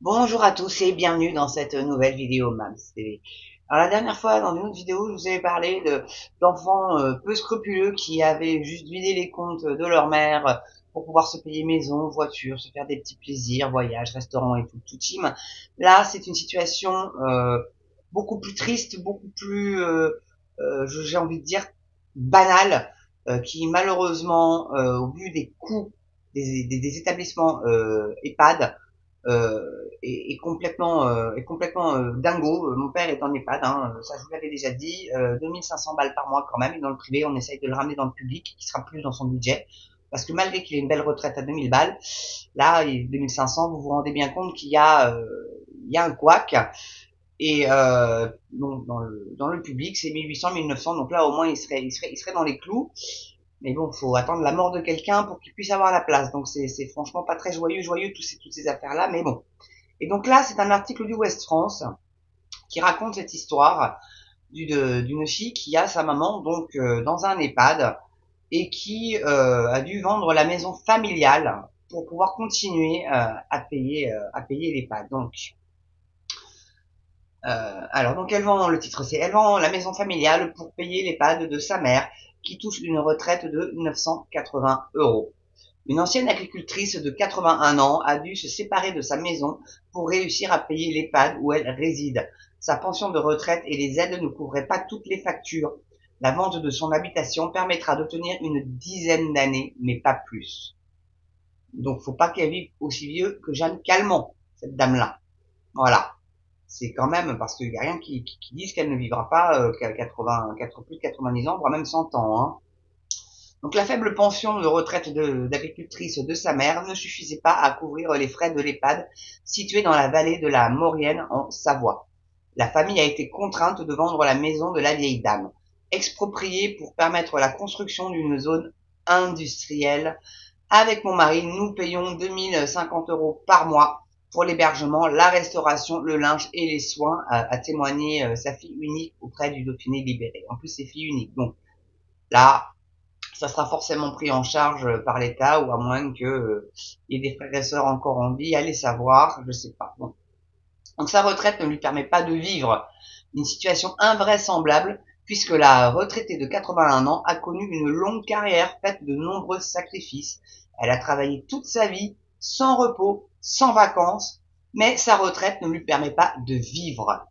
Bonjour à tous et bienvenue dans cette nouvelle vidéo Mams TV. Alors la dernière fois, dans une autre vidéo, je vous avais parlé d'enfants peu scrupuleux qui avaient juste vidé les comptes de leur mère pour pouvoir se payer maison, voiture, se faire des petits plaisirs, voyages, restaurants et tout team. Là, c'est une situation beaucoup plus triste, beaucoup plus, j'ai envie de dire, banale, qui malheureusement, au vu des coûts des établissements EHPAD, est complètement dingo. Mon père est en EHPAD, hein, ça je vous l'avais déjà dit, 2500 balles par mois quand même, et dans le privé on essaye de le ramener dans le public, qui sera plus dans son budget, parce que malgré qu'il ait une belle retraite à 2000 balles, là 2500, vous vous rendez bien compte il y a un couac, et donc dans le public c'est 1800, 1900, donc là au moins il serait dans les clous. Mais bon, faut attendre la mort de quelqu'un pour qu'il puisse avoir la place. Donc c'est franchement pas très joyeux toutes ces affaires-là. Mais bon. Et donc là, c'est un article du Ouest France qui raconte cette histoire d'une fille qui a sa maman donc dans un EHPAD et qui a dû vendre la maison familiale pour pouvoir continuer à payer l'EHPAD. Donc alors donc elle vend, le titre c'est elle vend la maison familiale pour payer l'EHPAD de sa mère qui touche une retraite de 980 euros. Une ancienne agricultrice de 81 ans a dû se séparer de sa maison pour réussir à payer l'EHPAD où elle réside. Sa pension de retraite et les aides ne couvraient pas toutes les factures. La vente de son habitation permettra d'obtenir une dizaine d'années, mais pas plus. Donc faut pas qu'elle vive aussi vieux que Jeanne Calment, cette dame-là. Voilà. C'est quand même parce qu'il y a rien qui dise qu'elle ne vivra pas qu'à 80, plus de 90 ans, voire même 100 ans. Hein. Donc la faible pension de retraite d'agricultrice de sa mère ne suffisait pas à couvrir les frais de l'EHPAD situé dans la vallée de la Maurienne en Savoie. La famille a été contrainte de vendre la maison de la vieille dame, expropriée pour permettre la construction d'une zone industrielle. Avec mon mari, nous payons 2050 euros par mois pour l'hébergement, la restauration, le linge et les soins, a témoigné sa fille unique auprès du Dauphiné libéré. En plus, c'est fille unique. Donc là, ça sera forcément pris en charge par l'État, ou à moins que il y ait des frères et sœurs encore en vie, allez savoir, je sais pas. Bon. Donc sa retraite ne lui permet pas de vivre une situation invraisemblable, puisque la retraitée de 81 ans a connu une longue carrière faite de nombreux sacrifices. Elle a travaillé toute sa vie, sans repos, sans vacances, mais sa retraite ne lui permet pas de vivre,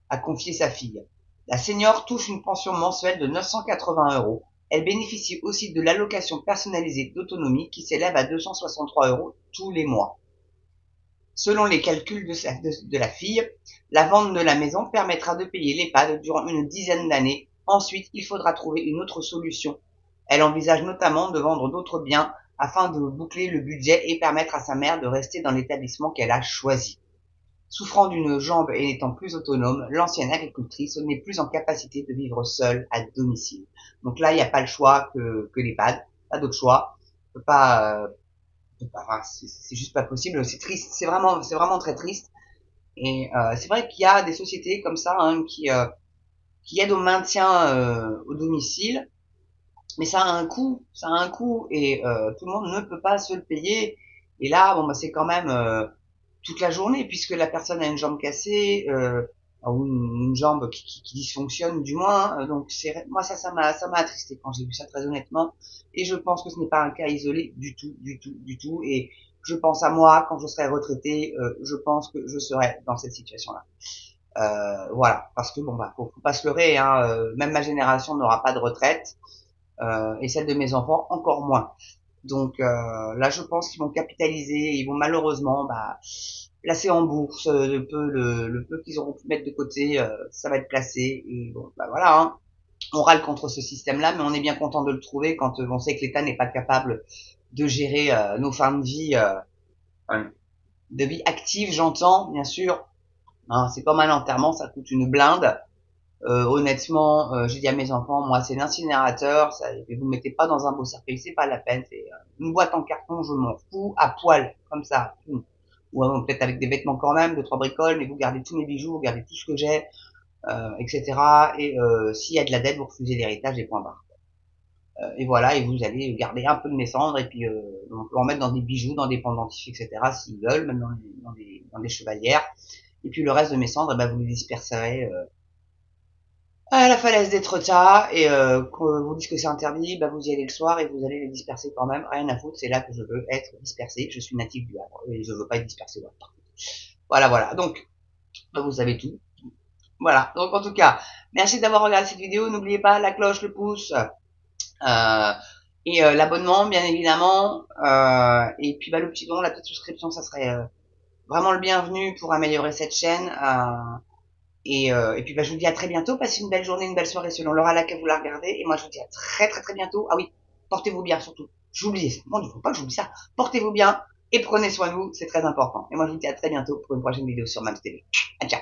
a confié sa fille. La senior touche une pension mensuelle de 980 euros. Elle bénéficie aussi de l'allocation personnalisée d'autonomie qui s'élève à 263 euros tous les mois. Selon les calculs de la fille, la vente de la maison permettra de payer l'EHPAD durant une dizaine d'années. Ensuite, il faudra trouver une autre solution. Elle envisage notamment de vendre d'autres biens afin de boucler le budget et permettre à sa mère de rester dans l'établissement qu'elle a choisi. Souffrant d'une jambe et n'étant plus autonome, l'ancienne agricultrice n'est plus en capacité de vivre seule à domicile. Donc là, il n'y a pas le choix que l'EHPAD, pas d'autre choix. On peut pas, enfin, c'est juste pas possible. C'est triste, c'est vraiment très triste. Et c'est vrai qu'il y a des sociétés comme ça hein, qui aident au maintien au domicile, mais ça a un coût, et tout le monde ne peut pas se le payer. Et là, bon, bah, c'est quand même toute la journée, puisque la personne a une jambe cassée ou une jambe qui dysfonctionne du moins. Donc c'est moi ça m'a attristé quand j'ai vu ça, très honnêtement. Et je pense que ce n'est pas un cas isolé du tout. Et je pense à moi quand je serai retraité, je pense que je serai dans cette situation-là. Voilà, parce que bon bah faut pas se leurrer, hein, même ma génération n'aura pas de retraite et celle de mes enfants encore moins. Donc là, je pense qu'ils vont capitaliser, ils vont malheureusement placer en bourse le peu qu'ils auront pu mettre de côté, ça va être placé. Et bon, bah voilà, hein. On râle contre ce système-là, mais on est bien content de le trouver quand on sait que l'État n'est pas capable de gérer nos fins de vie active, j'entends, bien sûr. Hein, c'est comme un enterrement, ça coûte une blinde. Honnêtement, j'ai dit à mes enfants, moi c'est l'incinérateur, ça, vous me mettez pas dans un beau cercueil, c'est pas la peine, c'est une boîte en carton, je m'en fous, à poil, comme ça. Ou peut-être avec des vêtements quand même, deux, trois bricoles, mais vous gardez tous mes bijoux, vous gardez tout ce que j'ai, etc. Et s'il y a de la dette, vous refusez l'héritage et point barre. Et voilà, et vous allez garder un peu de mes cendres, et puis on peut en mettre dans des bijoux, dans des pendentifs, etc. s'ils veulent, même dans des chevalières. Et puis le reste de mes cendres, bah, vous les disperserez à la falaise d'Étretat, et qu'on vous dise que c'est interdit, bah, vous y allez le soir et vous allez les disperser quand même, rien à foutre, c'est là que je veux être dispersé, je suis natif du Havre, et je veux pas être dispersé. Voilà, voilà, donc bah, vous savez tout. Voilà, donc en tout cas, merci d'avoir regardé cette vidéo, n'oubliez pas la cloche, le pouce, euh, et l'abonnement bien évidemment, et puis bah, le petit don, la petite souscription, ça serait vraiment le bienvenu pour améliorer cette chaîne. Et puis bah, je vous dis à très bientôt, passez une belle journée, une belle soirée selon l'heure à laquelle vous la regardez, et moi je vous dis à très très très bientôt. Ah oui, portez-vous bien surtout, j'oubliais ça, bon, il faut pas que j'oublie ça, portez-vous bien et prenez soin de vous, c'est très important. Et moi je vous dis à très bientôt pour une prochaine vidéo sur MAMS TV. Ciao.